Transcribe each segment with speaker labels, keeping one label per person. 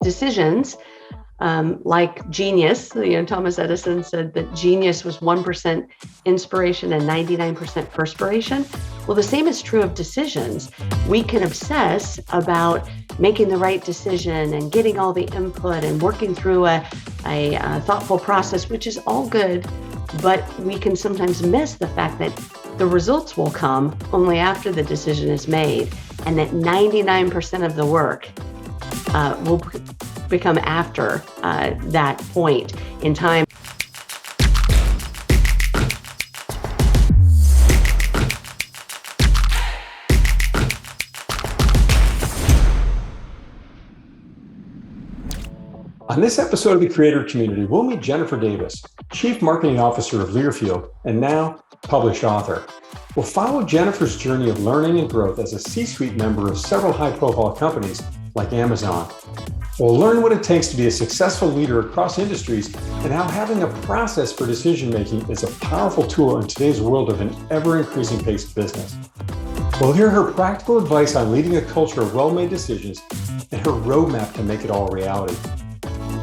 Speaker 1: decisions, like genius. Thomas Edison said that genius was 1% inspiration and 99% perspiration. Well, the same is true of decisions. We can obsess about making the right decision and getting all the input and working through a thoughtful process, which is all good, but we can sometimes miss the fact that the results will come only after the decision is made, and that 99% of the work will become after that point in time.
Speaker 2: On this episode of the Creator Community, we'll meet Jennifer Davis, Chief Marketing Officer of Learfield, and now published author. We'll follow Jennifer's journey of learning and growth as a C-suite member of several high-profile companies like Amazon. We'll learn what it takes to be a successful leader across industries and how having a process for decision-making is a powerful tool in today's world of an ever-increasing pace of business. We'll hear her practical advice on leading a culture of well-made decisions and her roadmap to make it all a reality.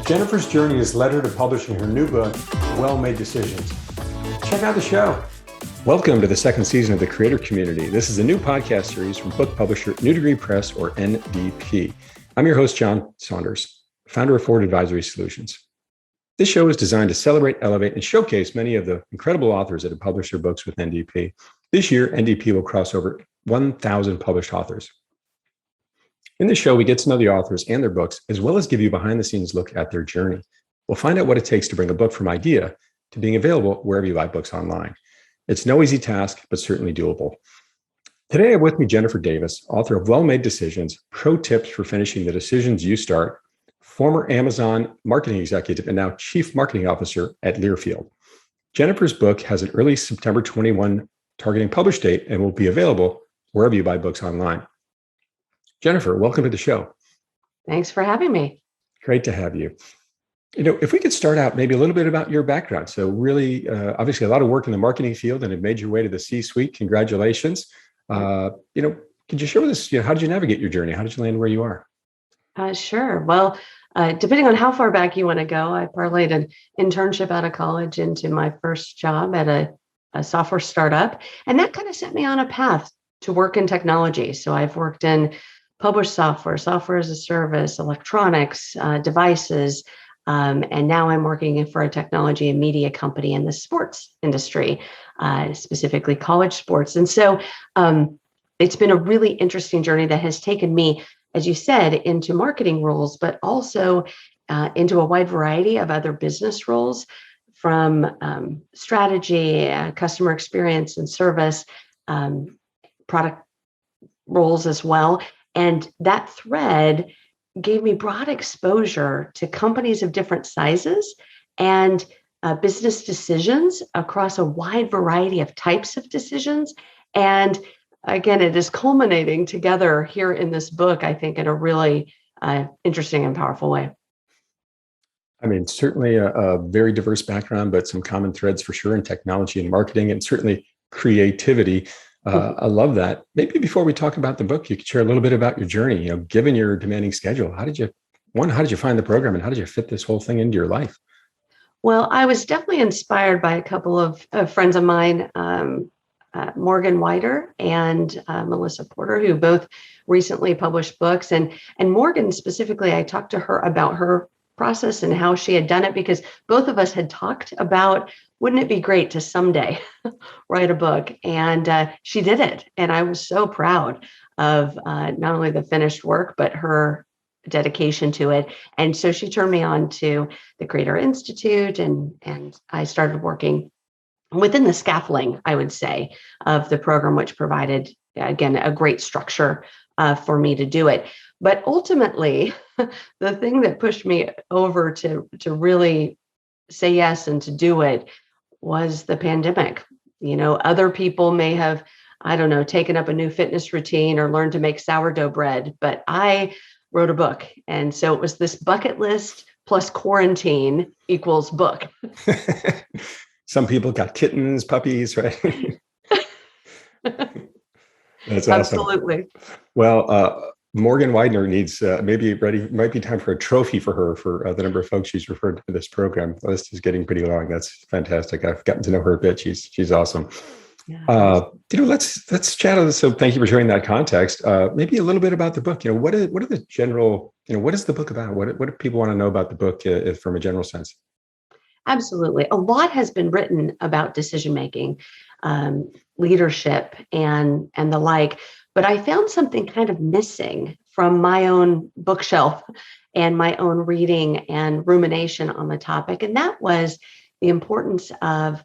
Speaker 2: Jennifer's journey has led her to publishing her new book, Well-Made Decisions. Check out the show. Welcome to the second season of the Creator Community. This is a new podcast series from book publisher New Degree Press, or NDP. I'm your host, John Saunders, founder of Forward Advisory Solutions. This show is designed to celebrate, elevate, and showcase many of the incredible authors that have published their books with NDP. This year, NDP will cross over 1,000 published authors. In this show, we get to know the authors and their books, as well as give you a behind-the-scenes look at their journey. We'll find out what it takes to bring a book from idea to being available wherever you buy books online. It's no easy task, but certainly doable. Today, I have with me Jennifer Davis, author of Well-Made Decisions, Pro Tips for Finishing the Decisions You Start, former Amazon marketing executive, and now Chief Marketing Officer at Learfield. Jennifer's book has an early September 21 targeting publish date and will be available wherever you buy books online. Jennifer, welcome to the show.
Speaker 1: Thanks for having me.
Speaker 2: Great to have you. If we could start out maybe a little bit about your background. So really, obviously a lot of work in the marketing field and have made your way to the C-suite. Congratulations. Could you share with us, how did you navigate your journey? How did you land where you are?
Speaker 1: Sure. Well, depending on how far back you want to go, I parlayed an internship out of college into my first job at a software startup. And that kind of set me on a path to work in technology. So I've worked in published software, software as a service, electronics, devices, and now I'm working for a technology and media company in the sports industry, specifically college sports. And so it's been a really interesting journey that has taken me, as you said, into marketing roles, but also into a wide variety of other business roles, from strategy, customer experience and service, product roles as well. And that thread gave me broad exposure to companies of different sizes and business decisions across a wide variety of types of decisions. And again, it is culminating together here in this book, I think, in a really interesting and powerful way.
Speaker 2: I mean, certainly a very diverse background, but some common threads for sure in technology and marketing, and certainly creativity. I love that. Maybe before we talk about the book, you could share a little bit about your journey. Given your demanding schedule, how did you find the program, and how did you fit this whole thing into your life?
Speaker 1: Well, I was definitely inspired by a couple of friends of mine, Morgan Wider and Melissa Porter, who both recently published books. And Morgan specifically, I talked to her about her process and how she had done it, because both of us had talked about, wouldn't it be great to someday write a book? And she did it. And I was so proud of not only the finished work, but her dedication to it. And so she turned me on to the Creator Institute, and I started working within the scaffolding, I would say, of the program, which provided, again, a great structure for me to do it. But ultimately, the thing that pushed me over to really say yes and to do it was the pandemic. Other people may have, taken up a new fitness routine or learned to make sourdough bread, but I wrote a book. And so it was this bucket list plus quarantine equals book.
Speaker 2: Some people got kittens, puppies, right? That's awesome.
Speaker 1: Absolutely.
Speaker 2: Well, Morgan Widener needs might be time for a trophy for her for the number of folks she's referred to this program. The list is getting pretty long. That's fantastic. I've gotten to know her a bit. She's awesome.
Speaker 1: Yeah.
Speaker 2: Let's chat on this. So thank you for sharing that context. Maybe a little bit about the book. What are the general, what is the book about? What do people want to know about the book from a general sense?
Speaker 1: Absolutely. A lot has been written about decision making, leadership, and the like. But I found something kind of missing from my own bookshelf and my own reading and rumination on the topic. And that was the importance of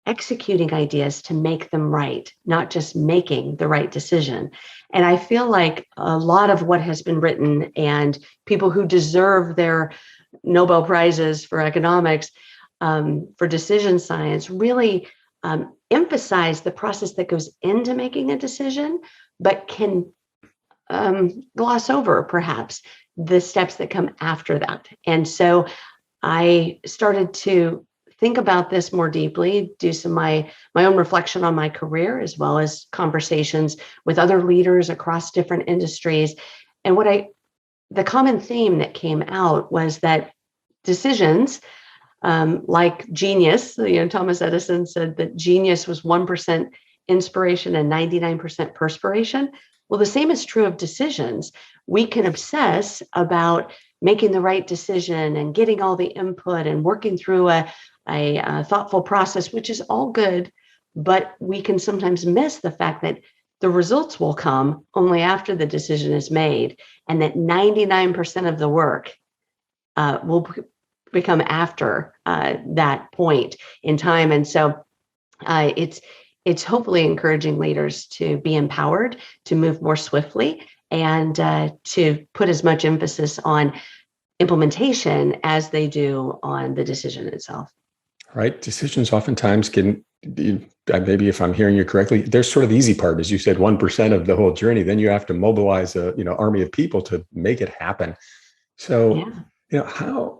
Speaker 1: executing ideas to make them right, not just making the right decision. And I feel like a lot of what has been written and people who deserve their Nobel Prizes for economics, for decision science, really emphasize the process that goes into making a decision, but can gloss over perhaps the steps that come after that. And so I started to think about this more deeply, do some my own reflection on my career, as well as conversations with other leaders across different industries. And the common theme that came out was that decisions, like genius, Thomas Edison said that genius was 1% inspiration and 99% perspiration. Well, the same is true of decisions. We can obsess about making the right decision and getting all the input and working through a thoughtful process, which is all good, but we can sometimes miss the fact that the results will come only after the decision is made, and that 99% of the work will become after that point in time. And so it's hopefully encouraging leaders to be empowered to move more swiftly and to put as much emphasis on implementation as they do on the decision itself.
Speaker 2: Right. Decisions oftentimes can, maybe if I'm hearing you correctly, there's sort of the easy part, as you said, 1% of the whole journey. Then you have to mobilize a army of people to make it happen. So, how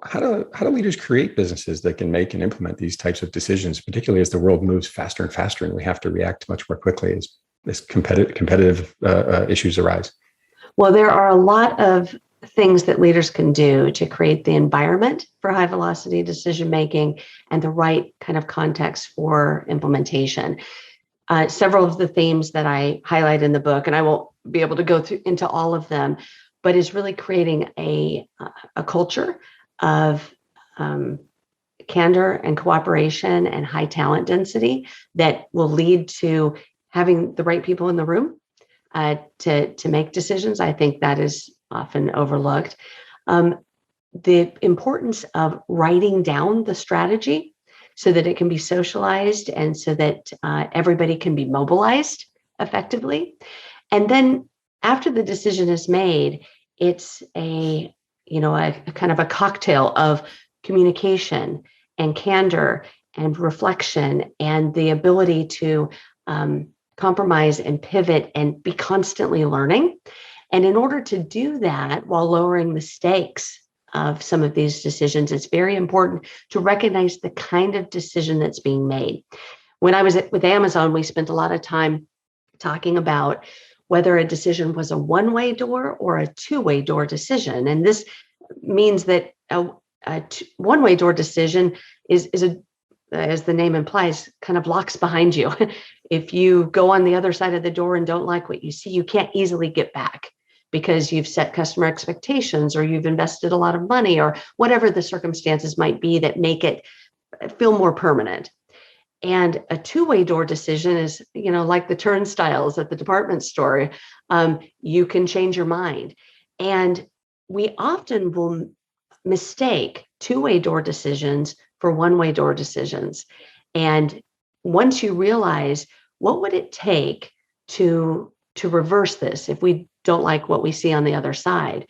Speaker 2: do leaders create businesses that can make and implement these types of decisions, particularly as the world moves faster and faster, and we have to react much more quickly as competitive issues arise?
Speaker 1: Well, there are a lot of things that leaders can do to create the environment for high velocity decision making and the right kind of context for implementation. Several of the themes that I highlight in the book, and I won't be able to go into all of them, but is really creating a culture of candor and cooperation and high talent density that will lead to having the right people in the room to make decisions. I think that is often overlooked. The importance of writing down the strategy so that it can be socialized and so that everybody can be mobilized effectively. And then after the decision is made, it's a kind of a cocktail of communication and candor and reflection and the ability to compromise and pivot and be constantly learning. And in order to do that while lowering the stakes of some of these decisions, it's very important to recognize the kind of decision that's being made. When I was with Amazon, we spent a lot of time talking about whether a decision was a one-way door or a two-way door decision. And this means that a one-way door decision is as the name implies, kind of locks behind you. If you go on the other side of the door and don't like what you see, you can't easily get back because you've set customer expectations or you've invested a lot of money or whatever the circumstances might be that make it feel more permanent. And a two-way door decision is, like the turnstiles at the department store. You can change your mind. And we often will mistake two-way door decisions for one-way door decisions. And once you realize what would it take to reverse this if we don't like what we see on the other side,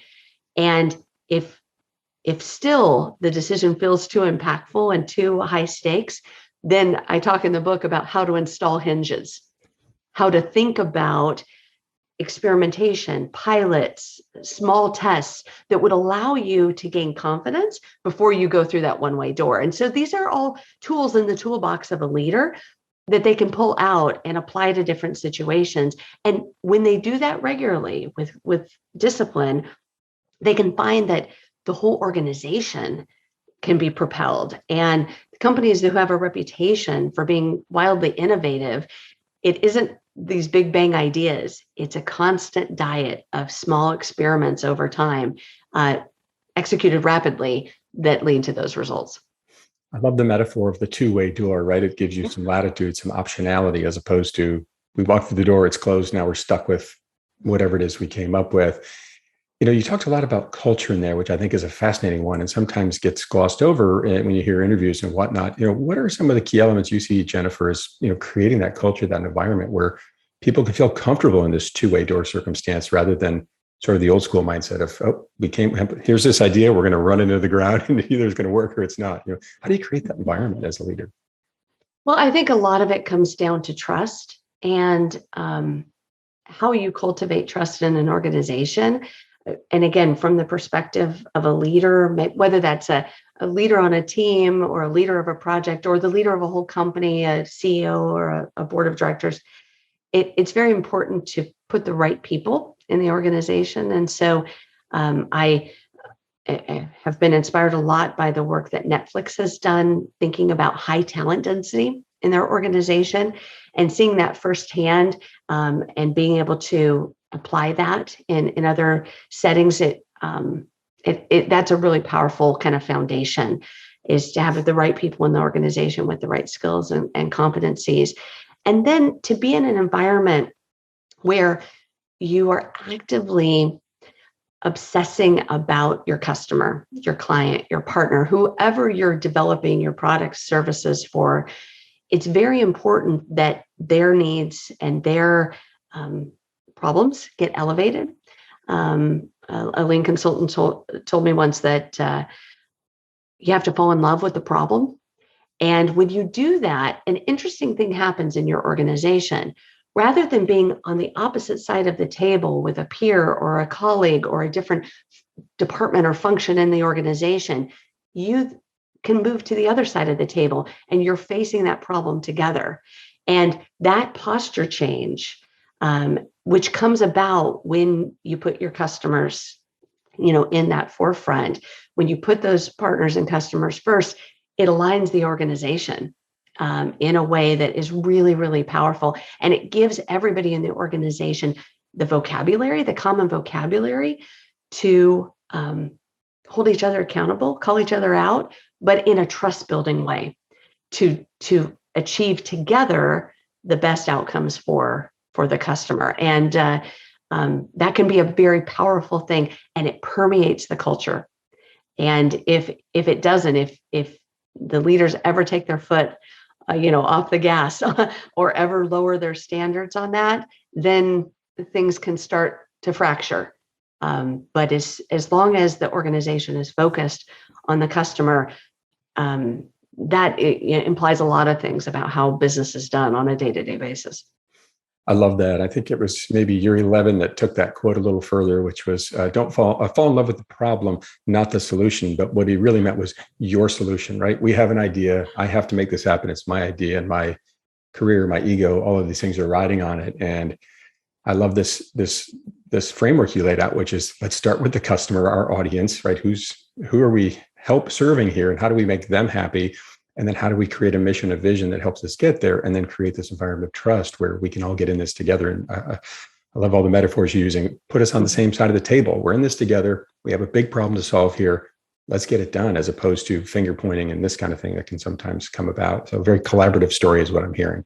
Speaker 1: and if still the decision feels too impactful and too high stakes, then I talk in the book about how to install hinges, how to think about experimentation, pilots, small tests that would allow you to gain confidence before you go through that one-way door. And so these are all tools in the toolbox of a leader, that they can pull out and apply to different situations. And when they do that regularly with discipline, they can find that the whole organization can be propelled. And companies who have a reputation for being wildly innovative, it isn't these big bang ideas. It's a constant diet of small experiments over time, executed rapidly, that lead to those results.
Speaker 2: I love the metaphor of the two-way door, right? It gives you some latitude, some optionality, as opposed to we walk through the door, it's closed, now we're stuck with whatever it is we came up with. You talked a lot about culture in there, which I think is a fascinating one and sometimes gets glossed over when you hear interviews and whatnot. What are some of the key elements you see, Jennifer, as creating that culture, that environment where people can feel comfortable in this two-way door circumstance rather than sort of the old school mindset of, here's this idea, we're going to run into the ground and either it's going to work or it's not. How do you create that environment as a leader?
Speaker 1: Well, I think a lot of it comes down to trust and how you cultivate trust in an organization. And again, from the perspective of a leader, whether that's a leader on a team or a leader of a project or the leader of a whole company, a CEO or a board of directors, it's very important to put the right people in the organization. And so I have been inspired a lot by the work that Netflix has done, thinking about high talent density in their organization and seeing that firsthand and being able to apply that in other settings. That's a really powerful kind of foundation, is to have the right people in the organization with the right skills and competencies. And then to be in an environment where you are actively obsessing about your customer, your client, your partner, whoever you're developing your products, services for. It's very important that their needs and their problems get elevated. A lean consultant told me once that you have to fall in love with the problem. And when you do that, an interesting thing happens in your organization. Rather than being on the opposite side of the table with a peer or a colleague or a different department or function in the organization, you can move to the other side of the table and you're facing that problem together. And that posture change, which comes about when you put your customers, in that forefront, when you put those partners and customers first, it aligns the organization in a way that is really, really powerful. And it gives everybody in the organization the common vocabulary to hold each other accountable, call each other out, but in a trust building way to achieve together the best outcomes for the customer. And that can be a very powerful thing, and it permeates the culture. And if it doesn't, if the leaders ever take their foot off the gas or ever lower their standards on that, then things can start to fracture. But as long as the organization is focused on the customer, that implies a lot of things about how business is done on a day-to-day basis.
Speaker 2: I love that. I think it was maybe Yuri Levin that took that quote a little further, which was don't fall in love with the problem, not the solution. But what he really meant was your solution, right? We have an idea. I have to make this happen. It's my idea, and my career, my ego, all of these things are riding on it. And I love this framework you laid out, which is let's start with the customer, our audience, right? Who are we serving here, and how do we make them happy? And then how do we create a mission, a vision that helps us get there, and then create this environment of trust where we can all get in this together. And I love all the metaphors you're using. Put us on the same side of the table. We're in this together. We have a big problem to solve here. Let's get it done, as opposed to finger pointing and this kind of thing that can sometimes come about. So a very collaborative story is what I'm hearing.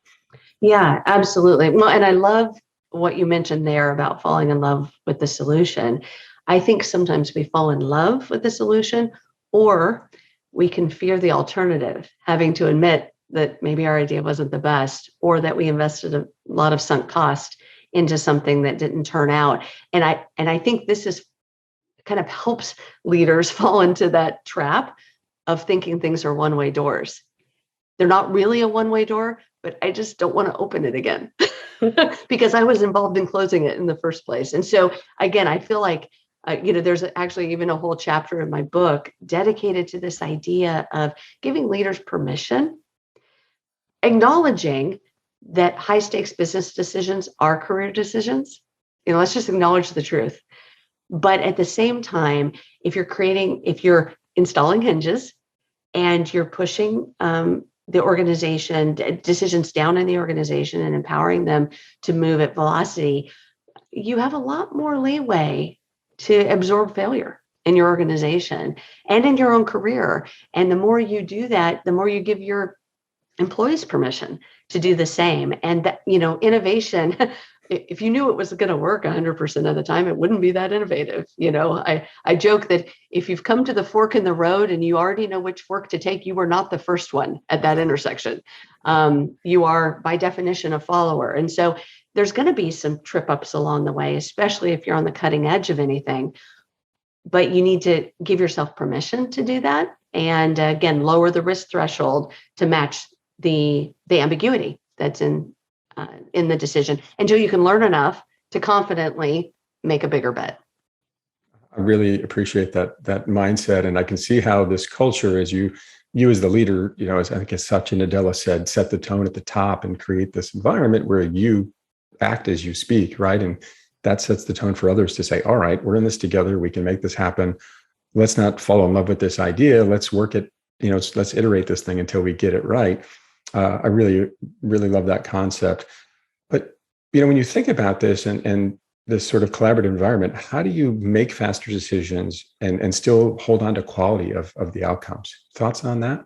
Speaker 1: Yeah, absolutely. Well, and I love what you mentioned there about falling in love with the solution. I think sometimes we fall in love with the solution, or we can fear the alternative, having to admit that maybe our idea wasn't the best, or that we invested a lot of sunk cost into something that didn't turn out. And I think this is kind of helps leaders fall into that trap of thinking things are one-way doors. They're not really a one-way door, but I just don't want to open it again because I was involved in closing it in the first place. And so again, I feel like there's actually even a whole chapter in my book dedicated to this idea of giving leaders permission, acknowledging that high stakes business decisions are career decisions. Let's just acknowledge the truth. But at the same time, if you're installing hinges and you're pushing the organization decisions down in the organization and empowering them to move at velocity, you have a lot more leeway to absorb failure in your organization and in your own career. And the more you do that, the more you give your employees permission to do the same. And that, innovation, if you knew it was going to work 100% of the time, it wouldn't be that innovative. I joke that if you've come to the fork in the road and you already know which fork to take, you were not the first one at that intersection. You are by definition a follower. And so there's going to be some trip ups along the way, especially if you're on the cutting edge of anything. But you need to give yourself permission to do that. And again, lower the risk threshold to match the ambiguity that's in the decision until you can learn enough to confidently make a bigger bet.
Speaker 2: I really appreciate that mindset. And I can see how this culture, as you as the leader, as I think as Satya Nadella said, set the tone at the top and create this environment where you act as you speak, right? And that sets the tone for others to say, all right, we're in this together. We can make this happen. Let's not fall in love with this idea. Let's work it, let's iterate this thing until we get it right. I really, really love that concept. But, when you think about this and this sort of collaborative environment, how do you make faster decisions and still hold on to quality of the outcomes? Thoughts on that?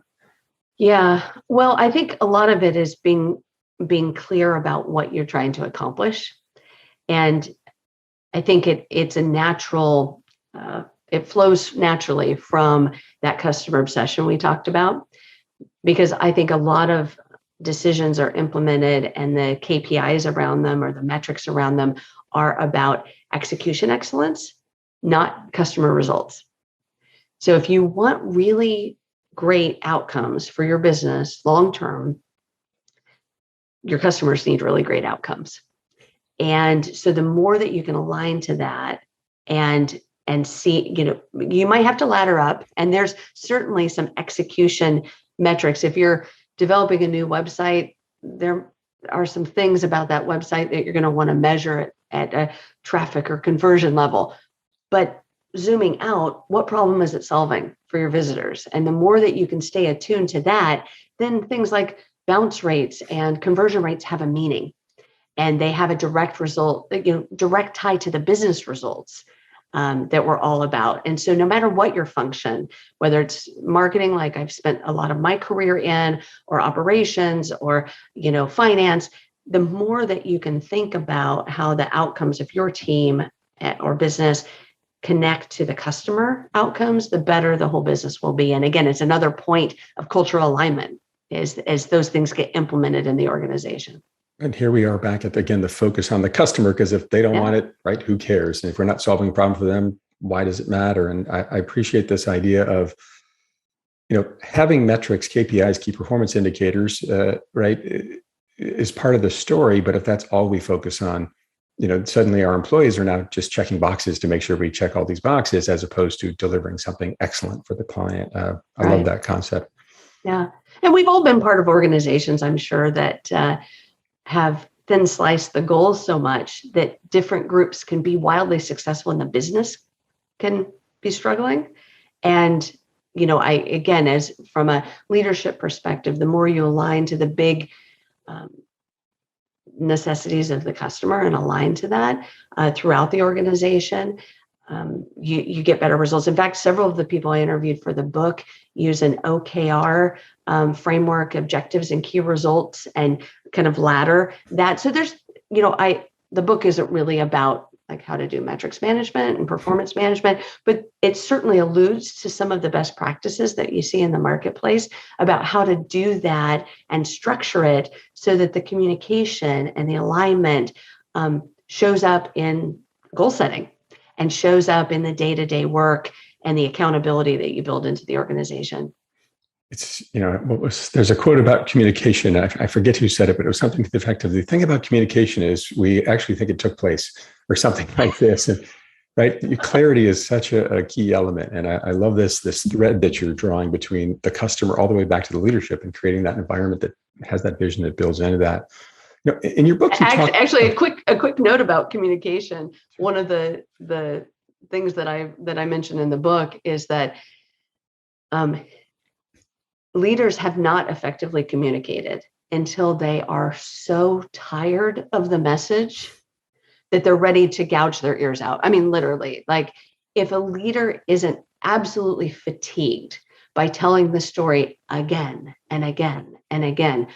Speaker 1: Yeah, well, I think a lot of it is being clear about what you're trying to accomplish. And I think it's a natural, it flows naturally from that customer obsession we talked about, because I think a lot of decisions are implemented and the KPIs around them or the metrics around them are about execution excellence, not customer results. So if you want really great outcomes for your business long-term, your customers need really great outcomes. And so the more that you can align to that and see, you might have to ladder up, and there's certainly some execution metrics. If you're developing a new website, there are some things about that website that you're going to want to measure at a traffic or conversion level. But zooming out, what problem is it solving for your visitors? And the more that you can stay attuned to that, then things like bounce rates and conversion rates have a meaning. And they have a direct result, direct tie to the business results that we're all about. And so no matter what your function, whether it's marketing, like I've spent a lot of my career in, or operations, or, finance, the more that you can think about how the outcomes of your team or business connect to the customer outcomes, the better the whole business will be. And again, it's another point of cultural alignment as those things get implemented in the organization.
Speaker 2: And here we are back at, again, the focus on the customer, because if they don't want it, right, who cares? And if we're not solving a problem for them, why does it matter? And I appreciate this idea of, having metrics, KPIs, key performance indicators, right, is part of the story. But if that's all we focus on, suddenly our employees are now just checking boxes to make sure we check all these boxes, as opposed to delivering something excellent for the client. I love that concept.
Speaker 1: Yeah. And we've all been part of organizations, I'm sure, that have thin sliced the goals so much that different groups can be wildly successful and the business can be struggling. And, again, as from a leadership perspective, the more you align to the big necessities of the customer and align to that throughout the organization, you get better results. In fact, several of the people I interviewed for the book use an OKR framework, objectives and key results, and kind of ladder that. So there's, the book isn't really about like how to do metrics management and performance management, but it certainly alludes to some of the best practices that you see in the marketplace about how to do that and structure it so that the communication and the alignment shows up in goal setting and shows up in the day-to-day work and the accountability that you build into the organization.
Speaker 2: It's, there's a quote about communication. I forget who said it, but it was something to the effect of, the thing about communication is we actually think it took place, or something like this. And right, clarity is such a key element. And I love this thread that you're drawing between the customer all the way back to the leadership, and creating that environment that has that vision that builds into that. In your book, you talk.
Speaker 1: Actually, a quick note about communication. One of the things that I mentioned in the book is that leaders have not effectively communicated until they are so tired of the message that they're ready to gouge their ears out. I mean, literally, like if a leader isn't absolutely fatigued by telling the story again and again and again,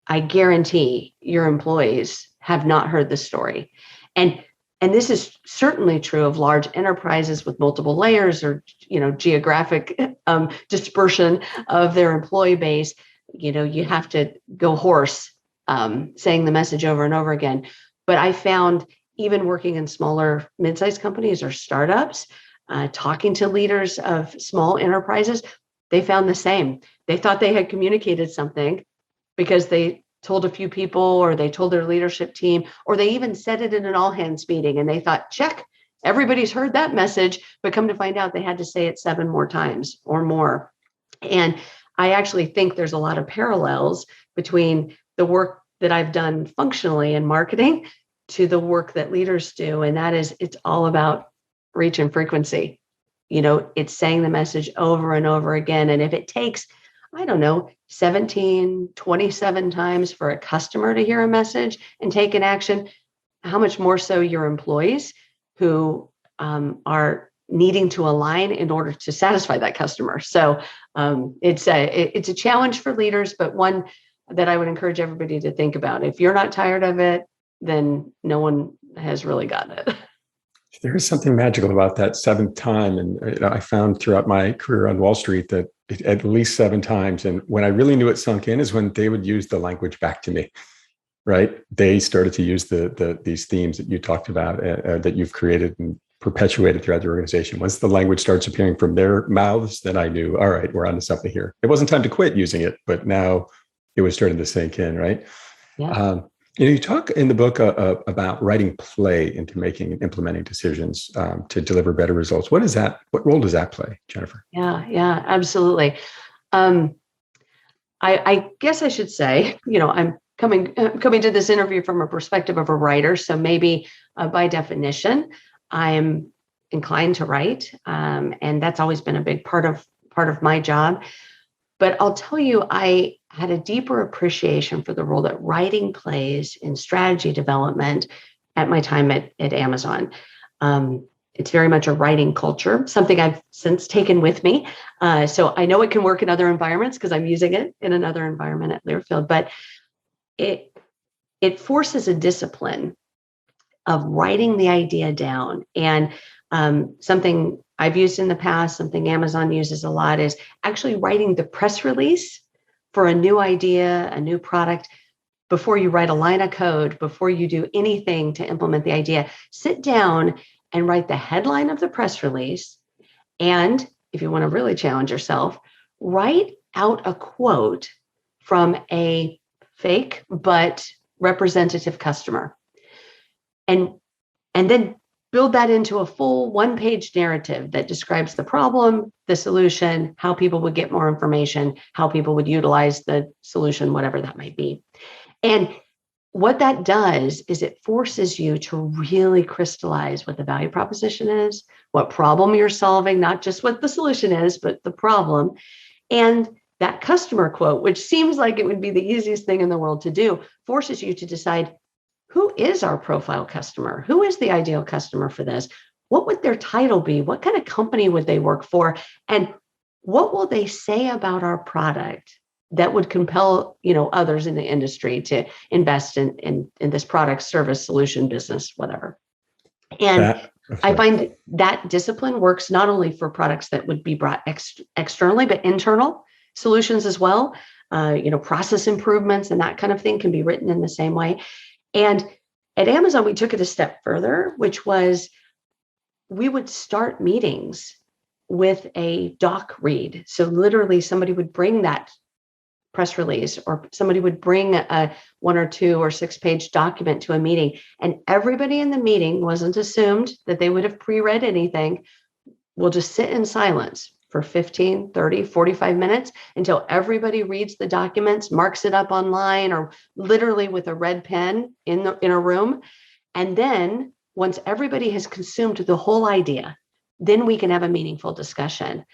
Speaker 1: I guarantee your employees have not heard the story. And this is certainly true of large enterprises with multiple layers or, geographic dispersion of their employee base. You have to go hoarse saying the message over and over again. But I found even working in smaller mid-sized companies or startups, talking to leaders of small enterprises, they found the same. They thought they had communicated something because they told a few people or they told their leadership team, or they even said it in an all hands meeting and they thought, check, everybody's heard that message, but come to find out they had to say it 7 more times or more. And I actually think there's a lot of parallels between the work that I've done functionally in marketing to the work that leaders do. And that is, it's all about reach and frequency. It's saying the message over and over again. And if it takes, 27 times for a customer to hear a message and take an action, how much more so your employees who are needing to align in order to satisfy that customer. So it's a challenge for leaders, but one that I would encourage everybody to think about. If you're not tired of it, then no one has really gotten it.
Speaker 2: There is something magical about that 7th time. And I found throughout my career on Wall Street that at least 7 times. And when I really knew it sunk in is when they would use the language back to me, right? They started to use these themes that you talked about that you've created and perpetuated throughout the organization. Once the language starts appearing from their mouths, then I knew, all right, we're onto something here. It wasn't time to quit using it, but now it was starting to sink in, right?
Speaker 1: Yeah.
Speaker 2: You talk in the book about writing play into making and implementing decisions to deliver better results. What is that? What role does that play, Jennifer?
Speaker 1: Yeah, absolutely. I guess I should say, I'm coming to this interview from a perspective of a writer. So maybe by definition, I'm inclined to write, and that's always been a big part of my job. But I'll tell you, I had a deeper appreciation for the role that writing plays in strategy development at my time at Amazon. It's very much a writing culture, something I've since taken with me. So I know it can work in other environments because I'm using it in another environment at Learfield, but it forces a discipline of writing the idea down. And something I've used in the past, something Amazon uses a lot, is actually writing the press release for a new idea, a new product. Before you write a line of code, before you do anything to implement the idea, sit down and write the headline of the press release. And if you want to really challenge yourself, write out a quote from a fake but representative customer. And then build that into a full 1-page narrative that describes the problem, the solution, how people would get more information, how people would utilize the solution, whatever that might be. And what that does is it forces you to really crystallize what the value proposition is, what problem you're solving, not just what the solution is, but the problem. And that customer quote, which seems like it would be the easiest thing in the world to do, forces you to decide, who is our profile customer? Who is the ideal customer for this? What would their title be? What kind of company would they work for? And what will they say about our product that would compel, others in the industry to invest in this product, service, solution, business, whatever? And I find that discipline works not only for products that would be brought externally, but internal solutions as well. Process improvements and that kind of thing can be written in the same way. And at Amazon, we took it a step further, which was we would start meetings with a doc read. So literally somebody would bring that press release or somebody would bring a 1 or 2 or 6-page document to a meeting. And everybody in the meeting wasn't assumed that they would have pre-read anything. We'll just sit in silence for 15, 30, 45 minutes until everybody reads the documents, marks it up online, or literally with a red pen in a room. And then once everybody has consumed the whole idea, then we can have a meaningful discussion.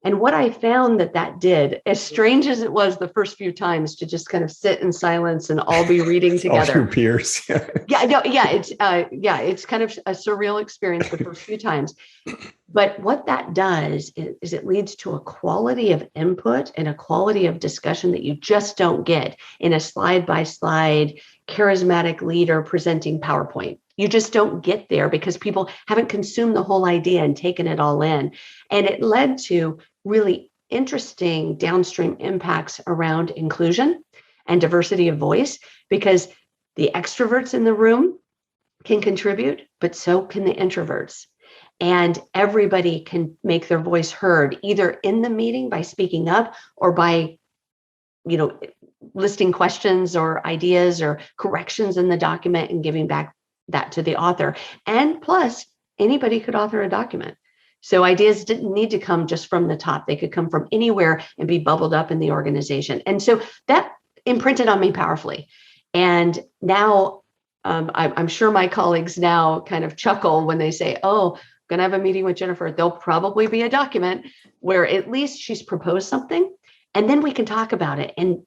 Speaker 1: And what I found that did, as strange as it was the first few times to just kind of sit in silence and all be reading together.
Speaker 2: All your peers.
Speaker 1: It's kind of a surreal experience the first few times. But what that does is it leads to a quality of input and a quality of discussion that you just don't get in a slide by slide charismatic leader presenting PowerPoint. You just don't get there because people haven't consumed the whole idea and taken it all in. And it led to really interesting downstream impacts around inclusion and diversity of voice, because the extroverts in the room can contribute, but so can the introverts. And everybody can make their voice heard, either in the meeting by speaking up or by, listing questions or ideas or corrections in the document and giving back that to the author. And plus, anybody could author a document. So ideas didn't need to come just from the top. They could come from anywhere and be bubbled up in the organization. And so that imprinted on me powerfully. And now I'm sure my colleagues now kind of chuckle when they say, oh, I'm going to have a meeting with Jennifer. There'll probably be a document where at least she's proposed something, and then we can talk about it. And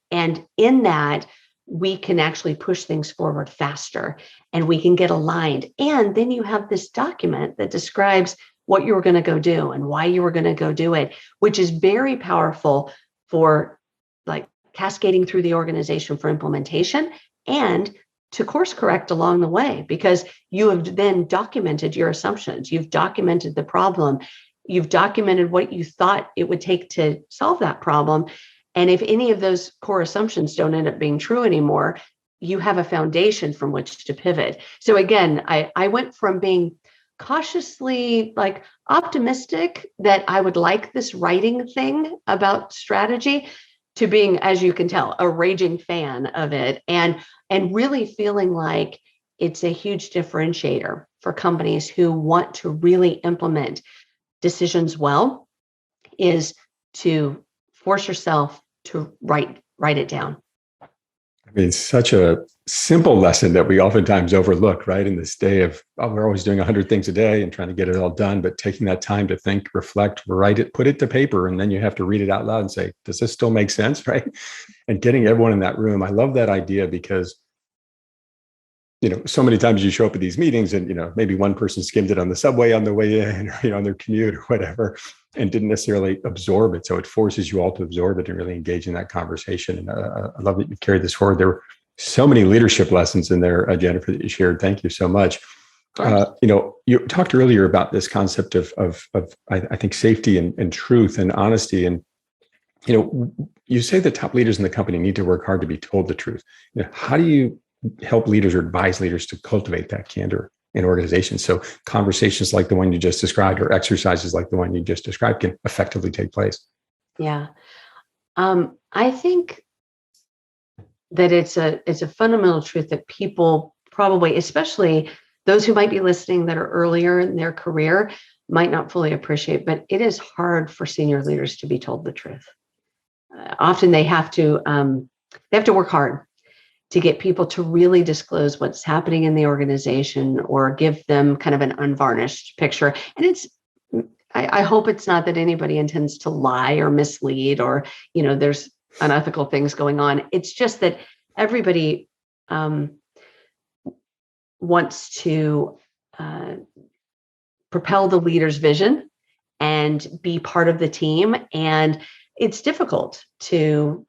Speaker 1: in that, we can actually push things forward faster and we can get aligned. And then you have this document that describes what you were going to go do and why you were going to go do it, which is very powerful for like cascading through the organization for implementation and to course correct along the way, because you have then documented your assumptions. You've documented the problem. You've documented what you thought it would take to solve that problem. And if any of those core assumptions don't end up being true anymore, you have a foundation from which to pivot. So again, I went from being cautiously like optimistic that I would like this writing thing about strategy to being, as you can tell, a raging fan of it, and really feeling like it's a huge differentiator for companies who want to really implement decisions well, is to force yourself to write it down.
Speaker 2: I mean, such a simple lesson that we oftentimes overlook, right? In this day of, we're always doing 100 things a day and trying to get it all done, but taking that time to think, reflect, write it, put it to paper, and then you have to read it out loud and say, does this still make sense, right? And getting everyone in that room. I love that idea because, so many times you show up at these meetings and, maybe one person skimmed it on the subway on the way in, or, on their commute or whatever, and didn't necessarily absorb it. So it forces you all to absorb it and really engage in that conversation. And I love that you carried this forward. There were so many leadership lessons in there, Jennifer, that you shared. Thank you so much. You talked earlier about this concept of I think safety and truth and honesty. And, you say that top leaders in the company need to work hard to be told the truth. How do you help leaders or advise leaders to cultivate that candor in organizations so conversations like the one you just described or exercises like the one you just described can effectively take place?
Speaker 1: Yeah. I think that it's a fundamental truth that people probably, especially those who might be listening that are earlier in their career, might not fully appreciate, but it is hard for senior leaders to be told the truth. Often they have to work hard to get people to really disclose what's happening in the organization or give them kind of an unvarnished picture. And I hope it's not that anybody intends to lie or mislead or, there's unethical things going on. It's just that everybody wants to propel the leader's vision and be part of the team. And it's difficult to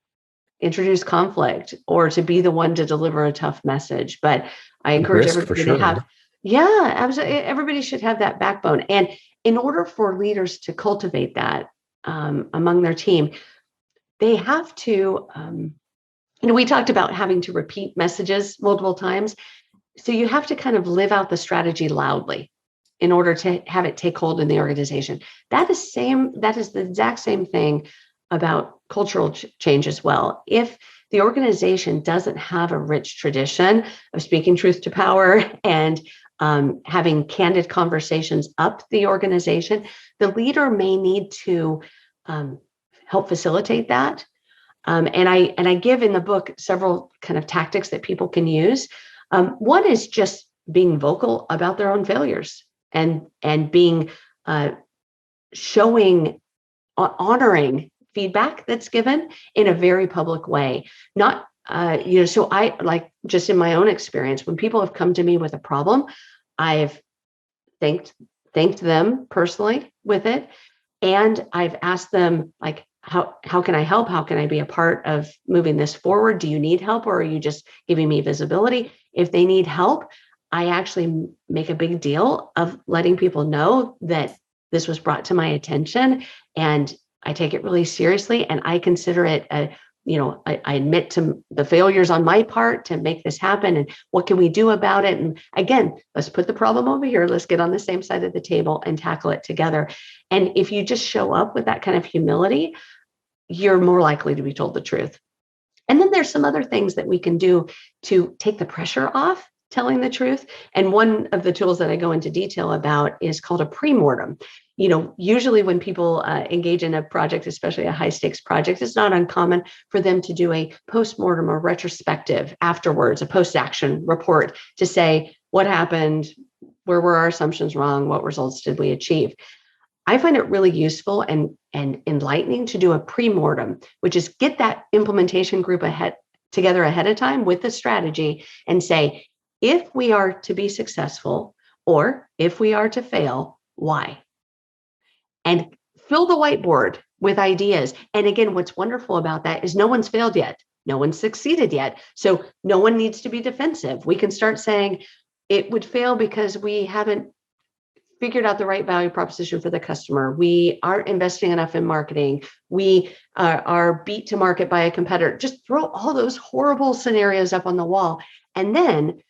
Speaker 1: introduce conflict or to be the one to deliver a tough message. But I encourage everybody to have, absolutely. Everybody should have that backbone. And in order for leaders to cultivate that among their team, they have to, we talked about having to repeat messages multiple times. So you have to kind of live out the strategy loudly in order to have it take hold in the organization. That is the exact same thing about cultural change as well. If the organization doesn't have a rich tradition of speaking truth to power and having candid conversations up the organization. The leader may need to help facilitate that. And I give in the book several kind of tactics that people can use. One is just being vocal about their own failures and being showing, honoring feedback that's given in a very public way. Not, so I like, just in my own experience, when people have come to me with a problem, I've thanked them personally with it. And I've asked them, like, how can I help? How can I be a part of moving this forward? Do you need help, or are you just giving me visibility? If they need help, I actually make a big deal of letting people know that this was brought to my attention, and I take it really seriously. And I consider it I admit to the failures on my part to make this happen, and what can we do about it? And again, let's put the problem over here. Let's get on the same side of the table and tackle it together. And if you just show up with that kind of humility, you're more likely to be told the truth. And then there's some other things that we can do to take the pressure off telling the truth. And one of the tools that I go into detail about is called a pre-mortem. Usually when people engage in a project, especially a high stakes project, it's not uncommon for them to do a post-mortem or retrospective afterwards, a post-action report to say what happened, where were our assumptions wrong, what results did we achieve. I find it really useful and enlightening to do a pre-mortem, which is get that implementation group together ahead of time with the strategy and say, if we are to be successful or if we are to fail, why? And fill the whiteboard with ideas. And again, what's wonderful about that is no one's failed yet. No one's succeeded yet. So no one needs to be defensive. We can start saying it would fail because we haven't figured out the right value proposition for the customer. We aren't investing enough in marketing. We are beat to market by a competitor. Just throw all those horrible scenarios up on the wall. And then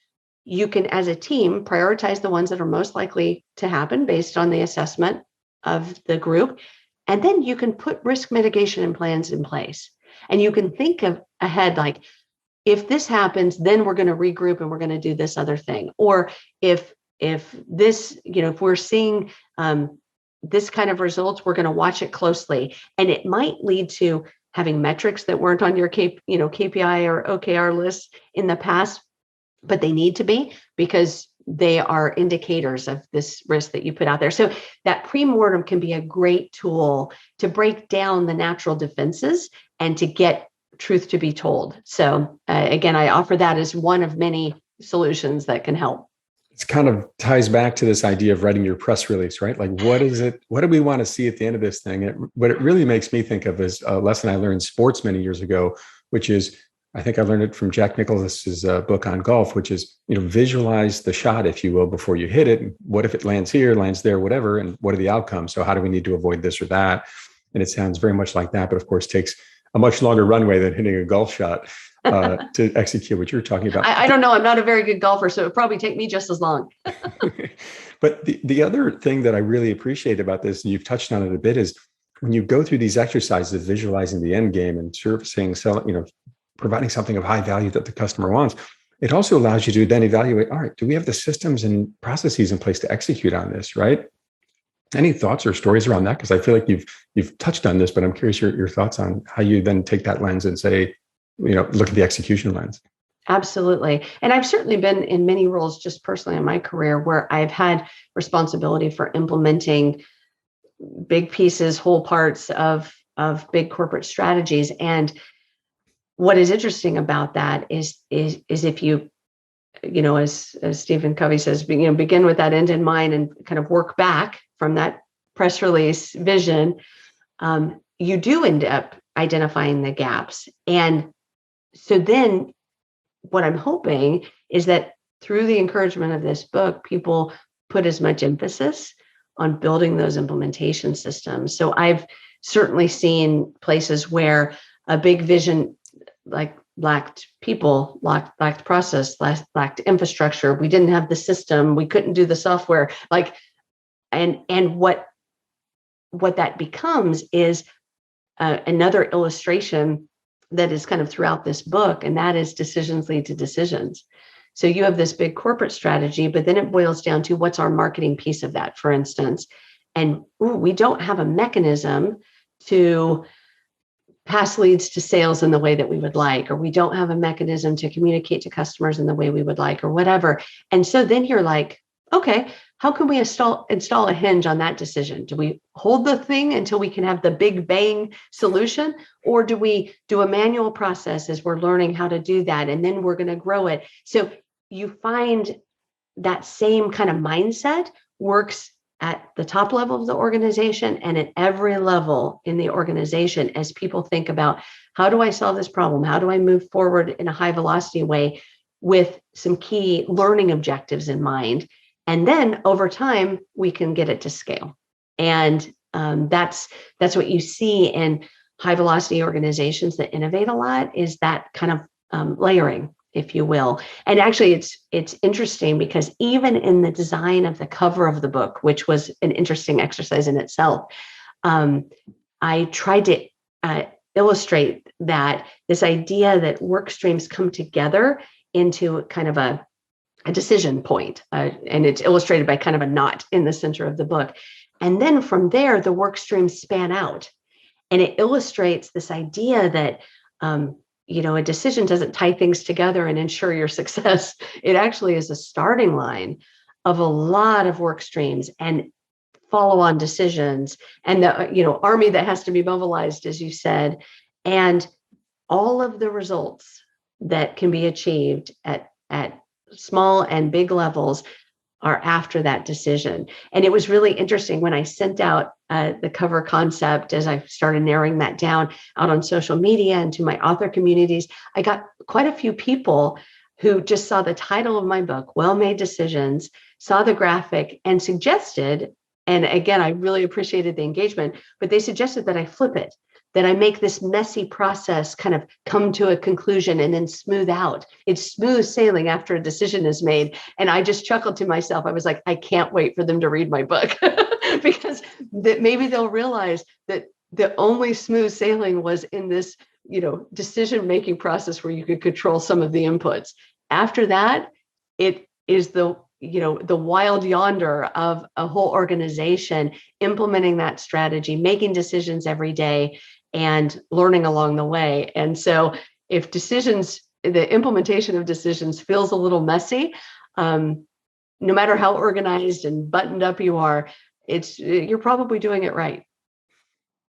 Speaker 1: you can, as a team, prioritize the ones that are most likely to happen based on the assessment of the group. And then you can put risk mitigation plans in place. And you can think of ahead, like, if this happens, then we're going to regroup and we're going to do this other thing. Or if this, if we're seeing this kind of results, we're going to watch it closely. And it might lead to having metrics that weren't on your KPI or OKR lists in the past, but they need to be, because they are indicators of this risk that you put out there. So that pre-mortem can be a great tool to break down the natural defenses and to get truth to be told. So again, I offer that as one of many solutions that can help.
Speaker 2: It kind of ties back to this idea of writing your press release, right? Like, what is it? What do we want to see at the end of this thing? What it really makes me think of is a lesson I learned in sports many years ago, which is, I think I learned it from Jack Nicklaus's book on golf, which is, visualize the shot, if you will, before you hit it. What if it lands here, lands there, whatever, and what are the outcomes? So how do we need to avoid this or that? And it sounds very much like that, but of course takes a much longer runway than hitting a golf shot to execute what you're talking about.
Speaker 1: I don't know. I'm not a very good golfer, so it would probably take me just as long.
Speaker 2: But the other thing that I really appreciate about this, and you've touched on it a bit, is when you go through these exercises of visualizing the end game and surfacing, providing something of high value that the customer wants, it also allows you to then evaluate, all right, do we have the systems and processes in place to execute on this, right? Any thoughts or stories around that? Because I feel like you've touched on this, but I'm curious your thoughts on how you then take that lens and say, look at the execution lens.
Speaker 1: Absolutely. And I've certainly been in many roles just personally in my career where I've had responsibility for implementing big pieces, whole parts of big corporate strategies. And what is interesting about that is if you, as Stephen Covey says, begin with that end in mind and kind of work back from that press release vision, you do end up identifying the gaps. And so then what I'm hoping is that through the encouragement of this book, people put as much emphasis on building those implementation systems. So I've certainly seen places where a big vision lacked people, lacked process, lacked infrastructure. We didn't have the system. We couldn't do the software. And what that becomes is another illustration that is kind of throughout this book, and that is decisions lead to decisions. So you have this big corporate strategy, but then it boils down to what's our marketing piece of that, for instance. And we don't have a mechanism to pass leads to sales in the way that we would like, or we don't have a mechanism to communicate to customers in the way we would like, or whatever. And so then you're like, okay, how can we install a hinge on that decision? Do we hold the thing until we can have the big bang solution? Or do we do a manual process as we're learning how to do that? And then we're going to grow it. So you find that same kind of mindset works at the top level of the organization and at every level in the organization as people think about, how do I solve this problem? How do I move forward in a high velocity way with some key learning objectives in mind? And then over time, we can get it to scale. And that's what you see in high velocity organizations that innovate a lot, is that kind of layering, if you will. And actually, it's interesting because even in the design of the cover of the book, which was an interesting exercise in itself, I tried to illustrate that this idea that work streams come together into kind of a decision point, and it's illustrated by kind of a knot in the center of the book. And then from there, the work streams span out, and it illustrates this idea that a decision doesn't tie things together and ensure your success. It actually is a starting line of a lot of work streams and follow-on decisions, and the army that has to be mobilized, as you said, and all of the results that can be achieved at small and big levels are after that decision. And it was really interesting when I sent out the cover concept, as I started narrowing that down out on social media and to my author communities, I got quite a few people who just saw the title of my book, Well-Made Decisions, saw the graphic and suggested, and again, I really appreciated the engagement, but they suggested that I flip it, that I make this messy process kind of come to a conclusion and then smooth out. It's smooth sailing after a decision is made. And I just chuckled to myself. I was like, I can't wait for them to read my book because that maybe they'll realize that the only smooth sailing was in this, decision-making process where you could control some of the inputs. After that, it is the wild yonder of a whole organization implementing that strategy, making decisions every day, and learning along the way. And so if the implementation of decisions feels a little messy, no matter how organized and buttoned up you are, you're probably doing it right.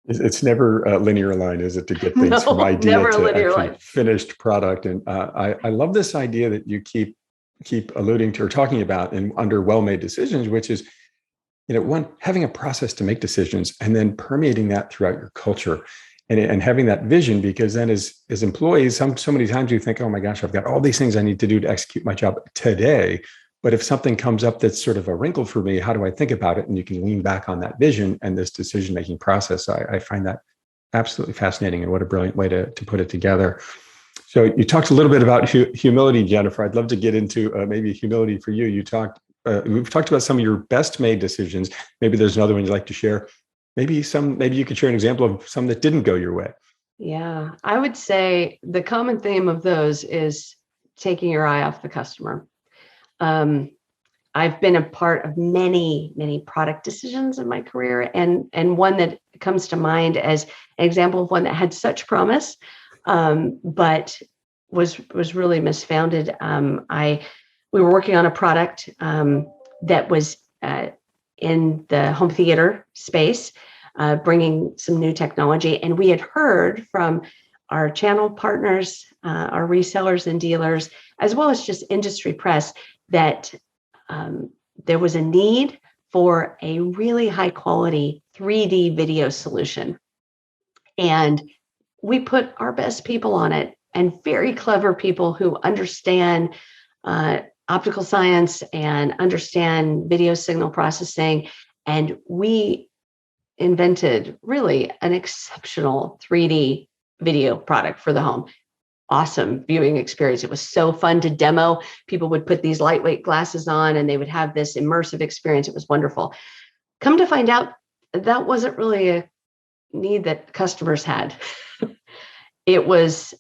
Speaker 2: It's never a linear line, is it, to get things from idea to actually finished product? And I love this idea that you keep alluding to or talking about under well-made decisions, which is, one, having a process to make decisions and then permeating that throughout your culture and having that vision, because then as employees, so many times you think, oh my gosh, I've got all these things I need to do to execute my job today. But if something comes up that's sort of a wrinkle for me, how do I think about it? And you can lean back on that vision and this decision-making process. I find that absolutely fascinating, and what a brilliant way to put it together. So you talked a little bit about humility, Jennifer. I'd love to get into maybe humility for you. We've talked about some of your best made decisions. Maybe there's another one you'd like to share. Maybe you could share an example of some that didn't go your way.
Speaker 1: Yeah, I would say the common theme of those is taking your eye off the customer. I've been a part of many, many product decisions in my career, and one that comes to mind as an example of one that had such promise, but was really misfounded. We were working on a product that was in the home theater space, bringing some new technology. And we had heard from our channel partners, our resellers and dealers, as well as just industry press, that there was a need for a really high quality 3D video solution. And we put our best people on it, and very clever people who understand optical science and understand video signal processing. And we invented really an exceptional 3D video product for the home. Awesome viewing experience. It was so fun to demo. People would put these lightweight glasses on and they would have this immersive experience. It was wonderful. Come to find out, that wasn't really a need that customers had. It was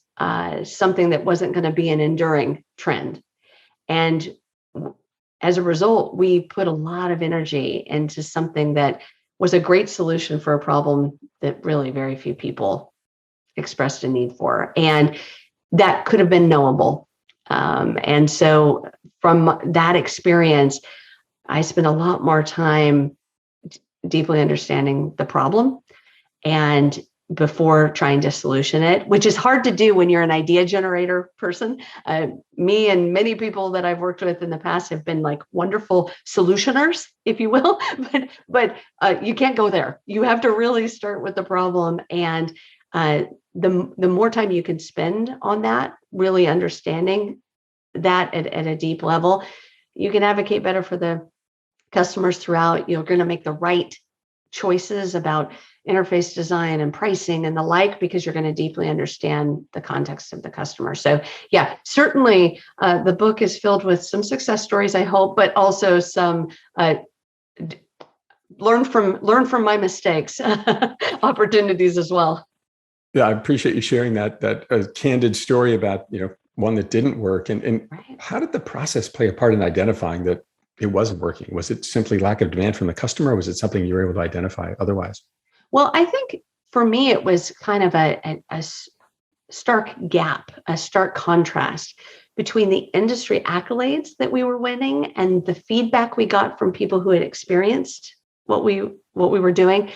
Speaker 1: something that wasn't going to be an enduring trend. And as a result, we put a lot of energy into something that was a great solution for a problem that really very few people expressed a need for. And that could have been knowable. And so from that experience, I spent a lot more time deeply understanding the problem and before trying to solution it, which is hard to do when you're an idea generator person. Me and many people that I've worked with in the past have been like wonderful solutioners, if you will, but you can't go there. You have to really start with the problem, and the more time you can spend on that, really understanding that at a deep level, you can advocate better for the customers throughout. You're going to make the right choices about interface design and pricing and the like, because you're going to deeply understand the context of the customer. So yeah, certainly the book is filled with some success stories, I hope, but also some learn from my mistakes opportunities as well.
Speaker 2: Yeah, I appreciate you sharing that candid story about, one that didn't work. And
Speaker 1: Right.
Speaker 2: How did the process play a part in identifying that it wasn't working? Was it simply lack of demand from the customer, or was it something you were able to identify otherwise?
Speaker 1: Well, I think for me, it was kind of a stark gap, a stark contrast between the industry accolades that we were winning and the feedback we got from people who had experienced what we were doing,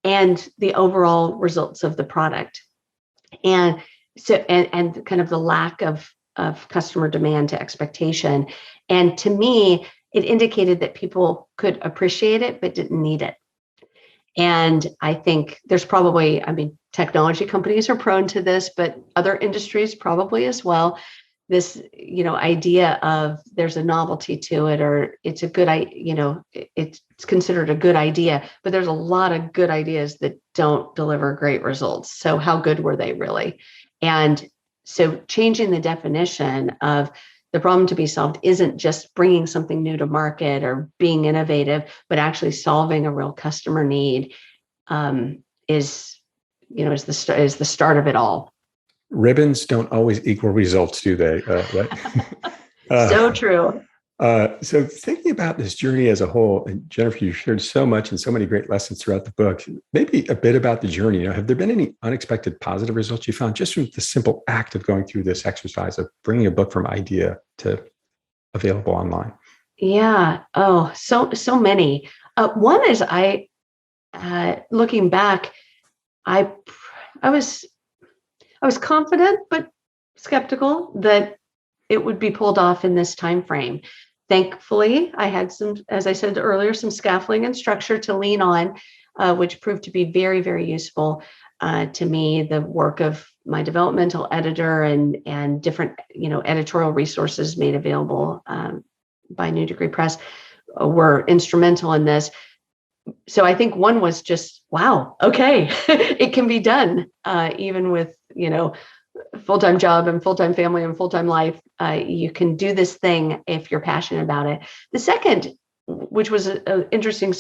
Speaker 1: and the overall results of the product. And so, and kind of the lack of customer demand to expectation. And to me, it indicated that people could appreciate it, but didn't need it. And I think there's probably, technology companies are prone to this, but other industries probably as well. This, idea of there's a novelty to it, or it's a good, it's considered a good idea, but there's a lot of good ideas that don't deliver great results. So how good were they really? And so changing the definition of the problem to be solved isn't just bringing something new to market or being innovative, but actually solving a real customer need is the start of it all.
Speaker 2: Ribbons don't always equal results, do they? Right?
Speaker 1: So true.
Speaker 2: So thinking about this journey as a whole, and Jennifer, you shared so much and so many great lessons throughout the book. Maybe a bit about the journey. Have there been any unexpected positive results you found just from the simple act of going through this exercise of bringing a book from idea to available online?
Speaker 1: Yeah. Oh, so many. One is looking back, I was confident but skeptical that it would be pulled off in this time frame. Thankfully, I had some, as I said earlier, some scaffolding and structure to lean on, which proved to be very, very useful to me. The work of my developmental editor and different, editorial resources made available by New Degree Press were instrumental in this. So I think one was just, wow, okay, it can be done, even with, full-time job and full-time family and full-time life. You can do this thing if you're passionate about it. The second, which was an interesting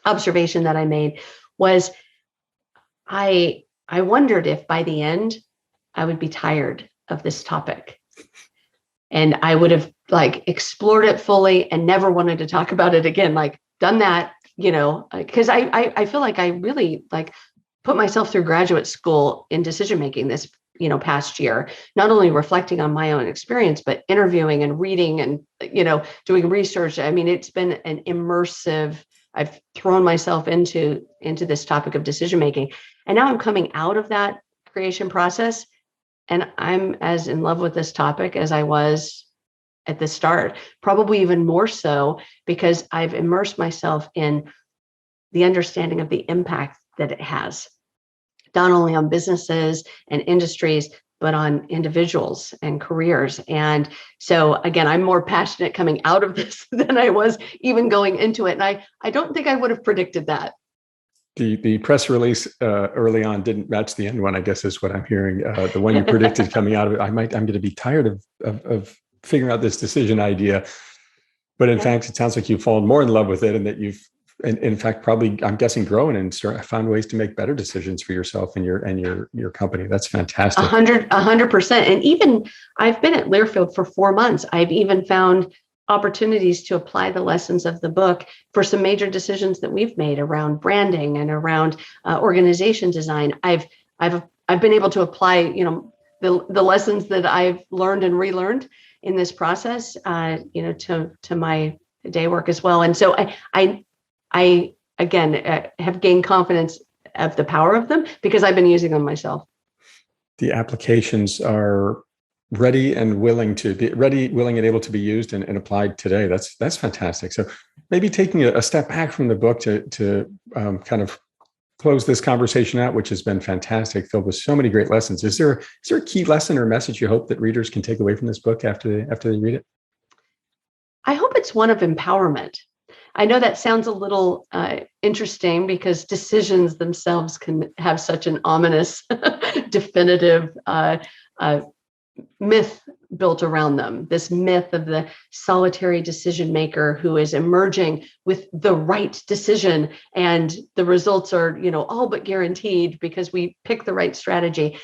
Speaker 1: observation that I made, was I wondered if by the end I would be tired of this topic, and I would have explored it fully and never wanted to talk about it again. Done that, because I feel like I really put myself through graduate school in decision making this past year, not only reflecting on my own experience, but interviewing and reading and doing research. It's been an immersive. I've thrown myself into this topic of decision making, and now I'm coming out of that creation process, and I'm as in love with this topic as I was at the start, probably even more so because I've immersed myself in the understanding of the impact that it has, not only on businesses and industries, but on individuals and careers. And so again, I'm more passionate coming out of this than I was even going into it. And I don't think I would have predicted that.
Speaker 2: The press release early on didn't match the end one, I guess is what I'm hearing. The one you predicted coming out of it, I'm going to be tired of figuring out this decision idea. But in fact, it sounds like you've fallen more in love with it and that you've and in fact, probably, I'm guessing, grown and found ways to make better decisions for yourself and your company. That's fantastic.
Speaker 1: 100%. And even I've been at Learfield for 4 months. I've even found opportunities to apply the lessons of the book for some major decisions that we've made around branding and around organization design. I've been able to apply, the lessons that I've learned and relearned in this process, to my day work as well. And so I again have gained confidence of the power of them because I've been using them myself.
Speaker 2: The applications are ready, willing, and able to be used and applied today. That's fantastic. So maybe taking a step back from the book to kind of close this conversation out, which has been fantastic, filled with so many great lessons. Is there a key lesson or message you hope that readers can take away from this book after they read it?
Speaker 1: I hope it's one of empowerment. I know that sounds a little interesting because decisions themselves can have such an ominous, definitive myth built around them. This myth of the solitary decision maker who is emerging with the right decision, and the results are, all but guaranteed because we pick the right strategy.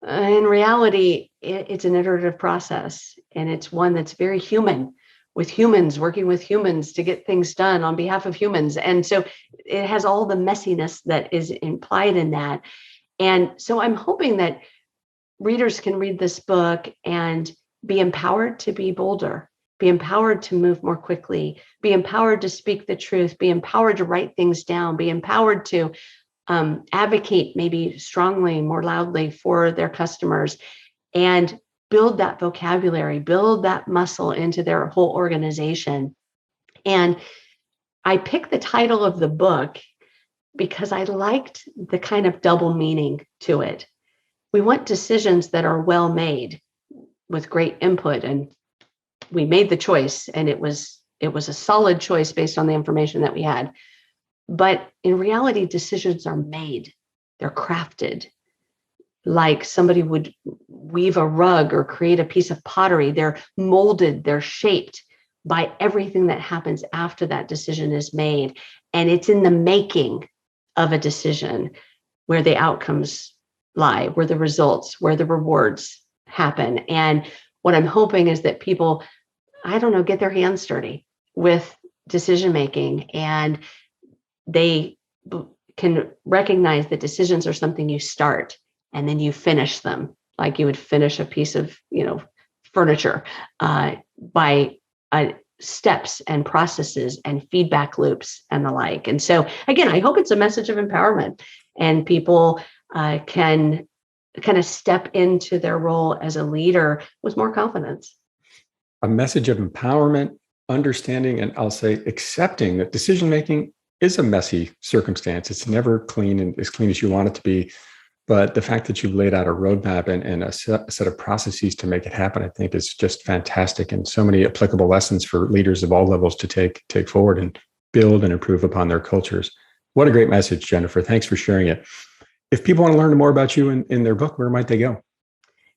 Speaker 1: In reality, it's an iterative process, and it's one that's very human, with humans working with humans to get things done on behalf of humans. And so it has all the messiness that is implied in that. And so I'm hoping that readers can read this book and be empowered to be bolder, be empowered to move more quickly, be empowered to speak the truth, be empowered to write things down, be empowered to advocate maybe strongly, more loudly for their customers, and build that vocabulary, build that muscle into their whole organization. And I picked the title of the book because I liked the kind of double meaning to it. We want decisions that are well made with great input, and we made the choice, and it was a solid choice based on the information that we had. But in reality, decisions are made, they're crafted. Like somebody would weave a rug or create a piece of pottery. They're molded, they're shaped by everything that happens after that decision is made. And it's in the making of a decision where the outcomes lie, where the results, where the rewards happen. And what I'm hoping is that people, get their hands dirty with decision making, and they can recognize that decisions are something you start and then you finish them like you would finish a piece of, furniture by steps and processes and feedback loops and the like. And so, again, I hope it's a message of empowerment, and people can kind of step into their role as a leader with more confidence.
Speaker 2: A message of empowerment, understanding, and I'll say accepting that decision-making is a messy circumstance. It's never clean and as clean as you want it to be. But the fact that you've laid out a roadmap and a set of processes to make it happen, I think is just fantastic, and so many applicable lessons for leaders of all levels to take forward and build and improve upon their cultures. What a great message, Jennifer. Thanks for sharing it. If people want to learn more about you in their book, where might they go?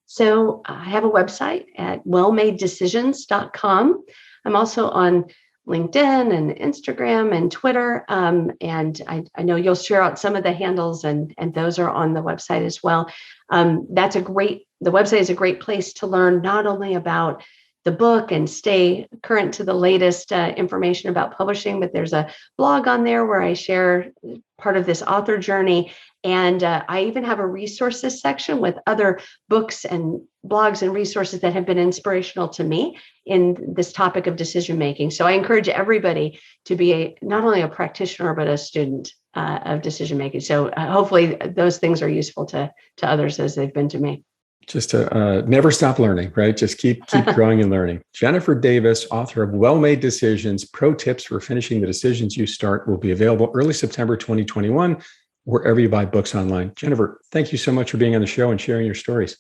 Speaker 1: So I have a website at wellmadedecisions.com. I'm also on LinkedIn and Instagram and Twitter. And I know you'll share out some of the handles, and those are on the website as well. The website is a great place to learn not only about the book and stay current to the latest information about publishing, but there's a blog on there where I share part of this author journey. And I even have a resources section with other books and blogs and resources that have been inspirational to me in this topic of decision making. So I encourage everybody to be not only a practitioner, but a student of decision making. So hopefully those things are useful to others as they've been to me.
Speaker 2: Just to never stop learning, right? Just keep growing and learning. Jennifer Davis, author of Well-Made Decisions, Pro Tips for Finishing the Decisions You Start, will be available early September 2021, wherever you buy books online. Jennifer, thank you so much for being on the show and sharing your stories.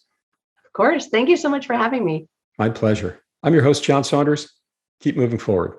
Speaker 1: Of course. Thank you so much for having me.
Speaker 2: My pleasure. I'm your host, John Saunders. Keep moving forward.